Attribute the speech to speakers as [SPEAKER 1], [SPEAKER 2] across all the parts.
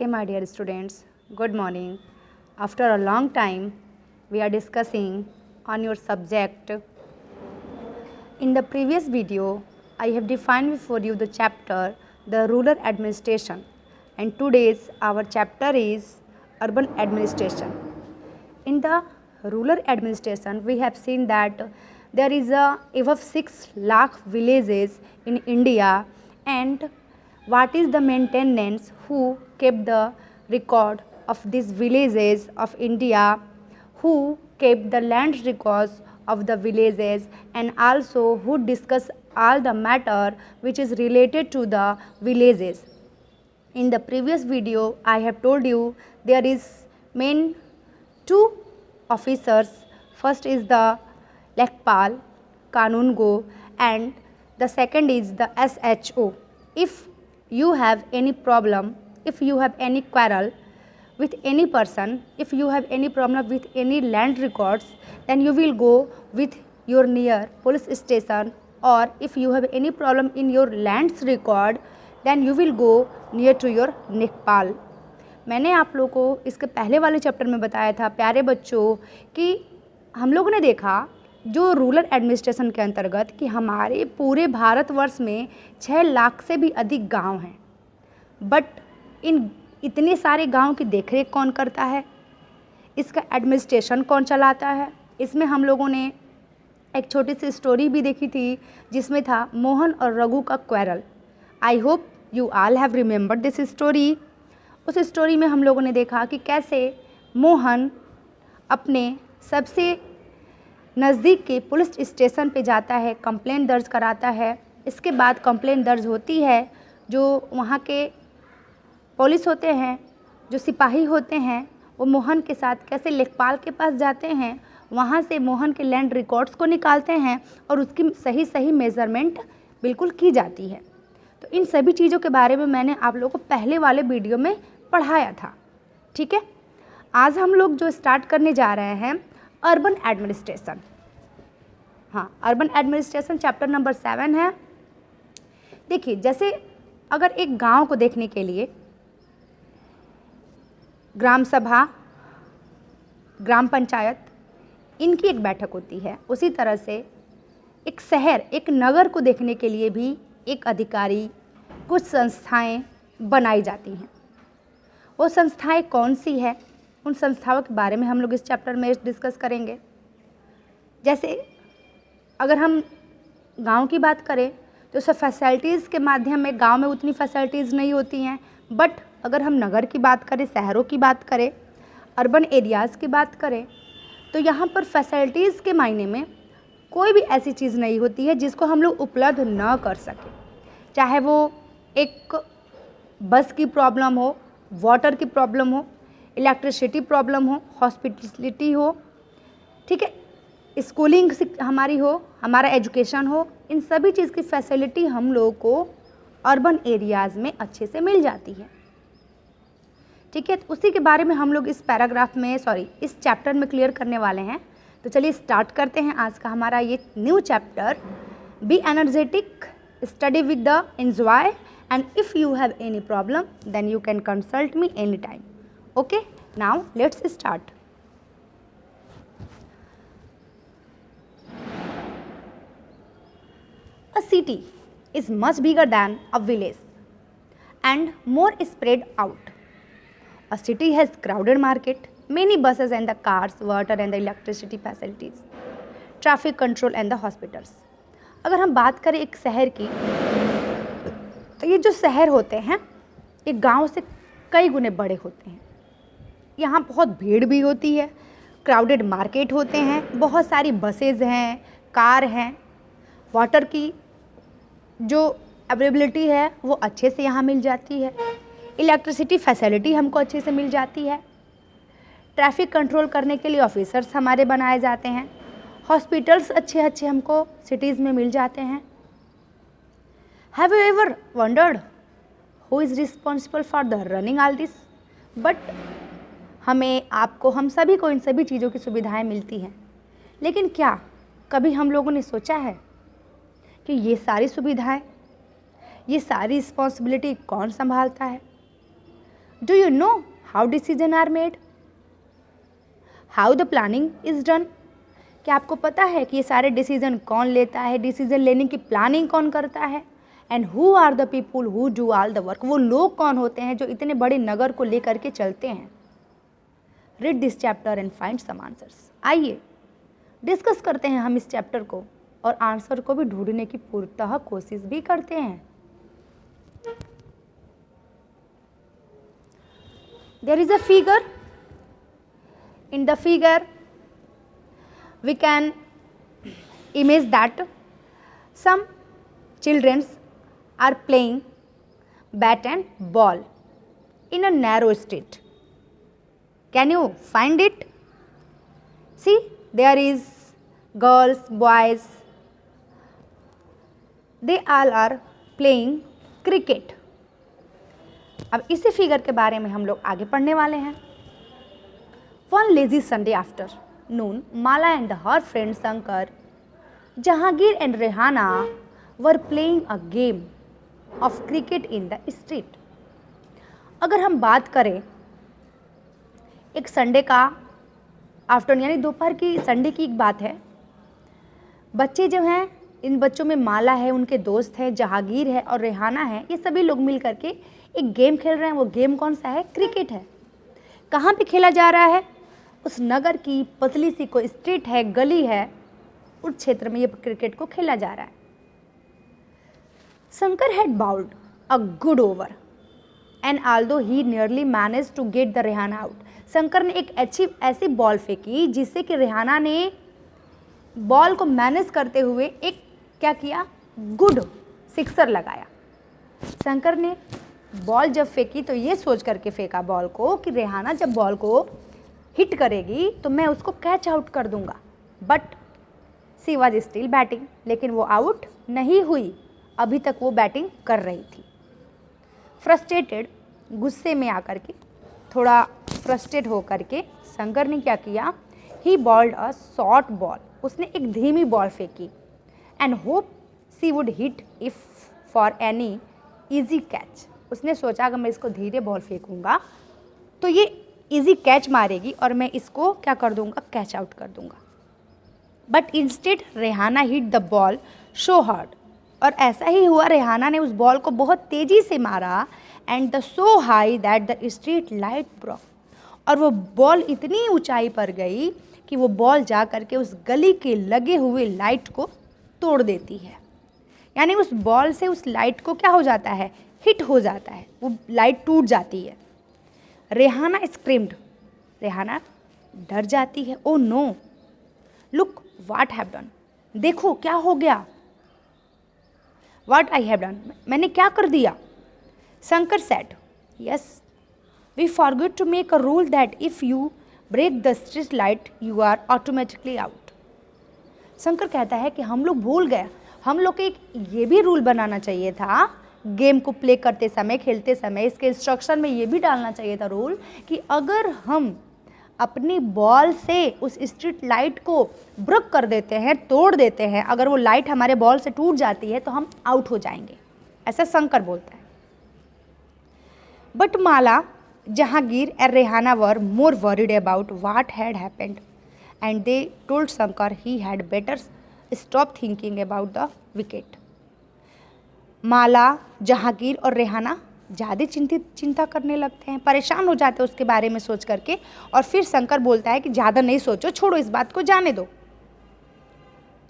[SPEAKER 1] Okay, my dear students, good morning. After a long time, we are discussing on your subject. In the previous video, I have defined before you the chapter, the rural administration, and today's our chapter is urban administration. In the rural administration, we have seen that there is above 6 lakh villages in India, and what is the maintenance who kept the record of these villages of India, who kept the land records of the villages, and also who discuss all the matter which is related to the villages. In the previous video, I have told you there is main two officers. First is the Lekpal, Kanun Go, and the second is the SHO. If you have any problem, if you have any quarrel with any person, if you have any problem with any land records, then you will go with your near police station, or if you have any problem in your lands record, then you will go near to your लेखपाल. मैंने आप लोगों को इसके पहले वाले chapter में बताया था प्यारे बच्चों कि हम लोगों ने देखा जो रूरल एडमिनिस्ट्रेशन के अंतर्गत कि हमारे पूरे भारतवर्ष में 6 लाख से भी अधिक गांव हैं, बट इन इतने सारे गांव की देखरेख कौन करता है, इसका एडमिनिस्ट्रेशन कौन चलाता है. इसमें हम लोगों ने एक छोटी सी स्टोरी भी देखी थी जिसमें था मोहन और रघु का quarrel. I hope you all have remembered this story. उस स्टोरी में हम लोगों ने देखा कि कैसे मोहन अपने सबसे नज़दीक के पुलिस स्टेशन पे जाता है, कंप्लेंट दर्ज कराता है. इसके बाद कंप्लेंट दर्ज होती है, जो वहाँ के पुलिस होते हैं, जो सिपाही होते हैं, वो मोहन के साथ कैसे लेखपाल के पास जाते हैं, वहाँ से मोहन के लैंड रिकॉर्ड्स को निकालते हैं और उसकी सही सही मेज़रमेंट बिल्कुल की जाती है. तो इन सभी चीज़ों के बारे में मैंने आप लोगों को पहले वाले वीडियो में पढ़ाया था. ठीक है, आज हम लोग जो स्टार्ट करने जा रहे हैं अर्बन एडमिनिस्ट्रेशन. हाँ, अर्बन एडमिनिस्ट्रेशन चैप्टर नंबर 7 है. देखिए, जैसे अगर एक गांव को देखने के लिए ग्राम सभा, ग्राम पंचायत, इनकी एक बैठक होती है, उसी तरह से एक शहर, एक नगर को देखने के लिए भी एक अधिकारी, कुछ संस्थाएं बनाई जाती हैं. वो संस्थाएं कौन सी है, उन संस्थाओं के बारे में हम लोग इस चैप्टर में डिस्कस करेंगे. जैसे अगर हम गांव की बात करें तो सब फैसिलिटीज़ के माध्यम में गांव में उतनी फैसिलिटीज़ नहीं होती हैं, बट अगर हम नगर की बात करें, शहरों की बात करें, अर्बन एरियाज़ की बात करें, तो यहाँ पर फैसिलिटीज़ के मायने में कोई भी ऐसी चीज़ नहीं होती है जिसको हम लोग उपलब्ध न कर सकें. चाहे वो एक बस की प्रॉब्लम हो, वाटर की प्रॉब्लम हो, इलेक्ट्रिसिटी प्रॉब्लम हो, हॉस्पिटलिटी हो, ठीक है, स्कूलिंग हमारी हो, हमारा एजुकेशन हो, इन सभी चीज़ की फैसिलिटी हम लोगों को अर्बन एरियाज़ में अच्छे से मिल जाती है. ठीक है, तो उसी के बारे में हम लोग इस पैराग्राफ में इस चैप्टर में क्लियर करने वाले हैं. तो चलिए स्टार्ट करते हैं आज का हमारा ये new chapter, be energetic, study with the enjoy, and if you have any problem then you can consult me any time. Okay, now let's start. A city is much bigger than a village and more spread out. A city has crowded market, many buses and the cars, water and the electricity facilities, traffic control and the hospitals. अगर हम बात करें एक शहर की, तो ये जो शहर होते हैं ये गांव से कई गुने बड़े होते हैं. यहाँ बहुत भीड़ भी होती है, क्राउडेड मार्केट होते हैं, बहुत सारी बसेज हैं, कार हैं, वाटर की जो अवेलेबिलिटी है वो अच्छे से यहाँ मिल जाती है, इलेक्ट्रिसिटी फैसिलिटी हमको अच्छे से मिल जाती है, ट्रैफिक कंट्रोल करने के लिए ऑफिसर्स हमारे बनाए जाते हैं, हॉस्पिटल्स अच्छे अच्छे हमको सिटीज़ में मिल जाते हैं. Have you ever wondered who is responsible for the running all this? But हमें, आपको, हम सभी को इन सभी चीज़ों की सुविधाएं मिलती हैं, लेकिन क्या कभी हम लोगों ने सोचा है कि ये सारी सुविधाएं, ये सारी रिस्पॉन्सिबिलिटी कौन संभालता है? Do you know how decision are made, how the planning is done? क्या आपको पता है कि ये सारे डिसीजन कौन लेता है, डिसीजन लेने की प्लानिंग कौन करता है? And who are the people who do all the work? वो लोग कौन होते हैं जो इतने बड़े नगर को लेकर के चलते हैं? Read this chapter and find some answers. आइए डिस्कस करते हैं हम इस चैप्टर को और आंसर को भी ढूंढने की पूर्णतः कोशिश भी करते हैं। There is a figure. In the figure, we can image that some children are playing bat and ball in a narrow street. Can you find it? See, there is girls, boys. They all are playing cricket. अब इसी figure के बारे में हम लोग आगे पढ़ने वाले हैं। One lazy Sunday after Noon, Mala and her friend Shankar, Jahangir and Rehana were playing a game of cricket in the street. अगर हम बात करें एक संडे का आफ्टरनून यानी दोपहर की संडे की एक बात है, बच्चे जो हैं, इन बच्चों में माला है, उनके दोस्त हैं, जहांगीर है और रेहाना है, ये सभी लोग मिल करके एक गेम खेल रहे हैं। वो गेम कौन सा है? क्रिकेट है। कहाँ पे खेला जा रहा है? उस नगर की पतली सी कोई स्ट्रीट है, गली है, उस क्षेत्र में ये क्रिकेट को खेला जा रहा है। Shankar had bowled a good over and although he nearly manage to get the Rehana out. Shankar ने एक अच्छी ऐसी बॉल फेंकी जिससे कि रेहाना ने बॉल को मैनेज करते हुए एक क्या किया? गुड सिक्सर लगाया। शंकर ने बॉल जब फेंकी तो ये सोच करके फेंका बॉल को कि रेहाना जब बॉल को हिट करेगी तो मैं उसको कैच आउट कर दूंगा। But she was still batting, लेकिन वो आउट नहीं हुई, अभी तक वो बैटिंग कर रही थी। फ्रस्ट्रेटेड, गुस्से में आकर के, थोड़ा फ्रस्ट्रेट होकर के शंकर ने क्या किया? He bowled a short ball, उसने एक धीमी बॉल फेंकी and hope she would hit if for any easy catch. उसने सोचा अगर मैं इसको धीरे बॉल फेंकूंगा तो ये इजी कैच मारेगी और मैं इसको क्या कर दूंगा? कैच आउट कर दूंगा। But instead Rehana hit the ball so hard, और ऐसा ही हुआ, रेहाना ने उस बॉल को बहुत तेज़ी से मारा and the so high that the street light broke, और वो बॉल इतनी ऊंचाई पर गई कि वो बॉल जा करके उस गली के लगे हुए लाइट को तोड़ देती है। यानी उस बॉल से उस लाइट को क्या हो जाता है? हिट हो जाता है, वो लाइट टूट जाती है। रेहाना स्क्रीम्ड, रेहाना डर जाती है। Oh no, look what have done, देखो क्या हो गया। व्हाट आई हैव डन, मैंने क्या कर दिया। Shankar said, yes we forget to make a rule that if you break the street light you are automatically out. Shankar कहता है कि हम लोग भूल गए, हम लोग को एक ये भी रूल बनाना चाहिए था, गेम को प्ले करते समय, खेलते समय इसके इंस्ट्रक्शन में ये भी डालना चाहिए था रूल कि अगर हम अपनी बॉल से उस स्ट्रीट लाइट को ब्रेक कर देते हैं, तोड़ देते हैं, अगर वो लाइट हमारे बॉल से टूट जाती है तो हम आउट हो जाएंगे, ऐसा शंकर बोलता है। But Mala, Jahangir and Rehana were more worried about what had happened and they told Shankar he had better stop thinking about the wicket. Mala, Jahangir और रेहाना ज़्यादा चिंता करने लगते हैं, परेशान हो जाते हैं उसके बारे में सोच करके, और फिर शंकर बोलता है कि ज़्यादा नहीं सोचो, छोड़ो इस बात को, जाने दो।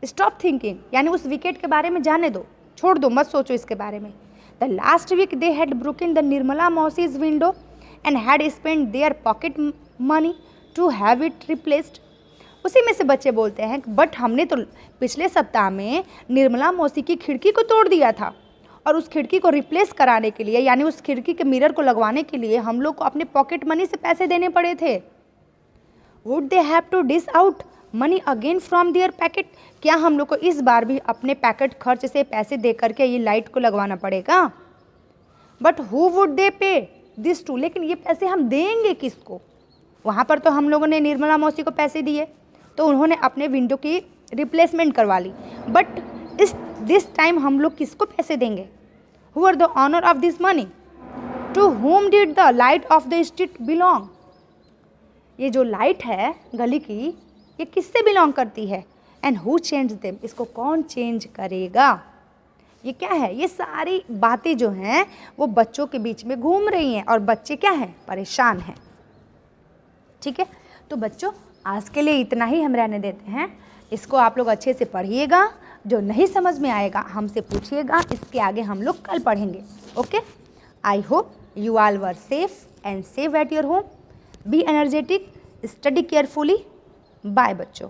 [SPEAKER 1] स्टॉप थिंकिंग यानी उस विकेट के बारे में जाने दो, छोड़ दो, मत सोचो इसके बारे में। The last week they had broken the Nirmala mausi's window and had spend their pocket money to have it replaced. उसी में से बच्चे बोलते हैं, बट हमने तो पिछले सप्ताह में निर्मला मौसी की खिड़की को तोड़ दिया था और उस खिड़की को रिप्लेस कराने के लिए, यानी उस खिड़की के मिरर को लगवाने के लिए हम लोग को अपने पॉकेट मनी से पैसे देने पड़े थे। Would they have to dish out money again from their packet, क्या हम लोग को इस बार भी अपने पैकेट खर्च से पैसे दे करके ये लाइट को लगवाना पड़ेगा। बट हु वुड दे पे दिस टू, लेकिन ये पैसे हम देंगे किसको। वहाँ पर तो हम लोगों ने निर्मला मौसी को पैसे दिए तो उन्होंने अपने विंडो की रिप्लेसमेंट करवा ली, बट दिस टाइम हम लोग किसको पैसे देंगे। Who are the owner of this money, to whom did the light of the street belong? ये जो लाइट है गली की, ये किससे बिलोंग करती है? एंड हु चेंज देम, इसको कौन चेंज करेगा? ये क्या है? ये सारी बातें जो हैं वो बच्चों के बीच में घूम रही हैं और बच्चे क्या हैं? परेशान हैं। ठीक है, तो बच्चों आज के लिए इतना ही हम रहने देते हैं। इसको आप लोग अच्छे से पढ़िएगा, जो नहीं समझ में आएगा हमसे पूछिएगा, इसके आगे हम लोग कल पढ़ेंगे। Okay, I hope you all were safe and safe at your home. Be energetic, study carefully. Bye बच्चों।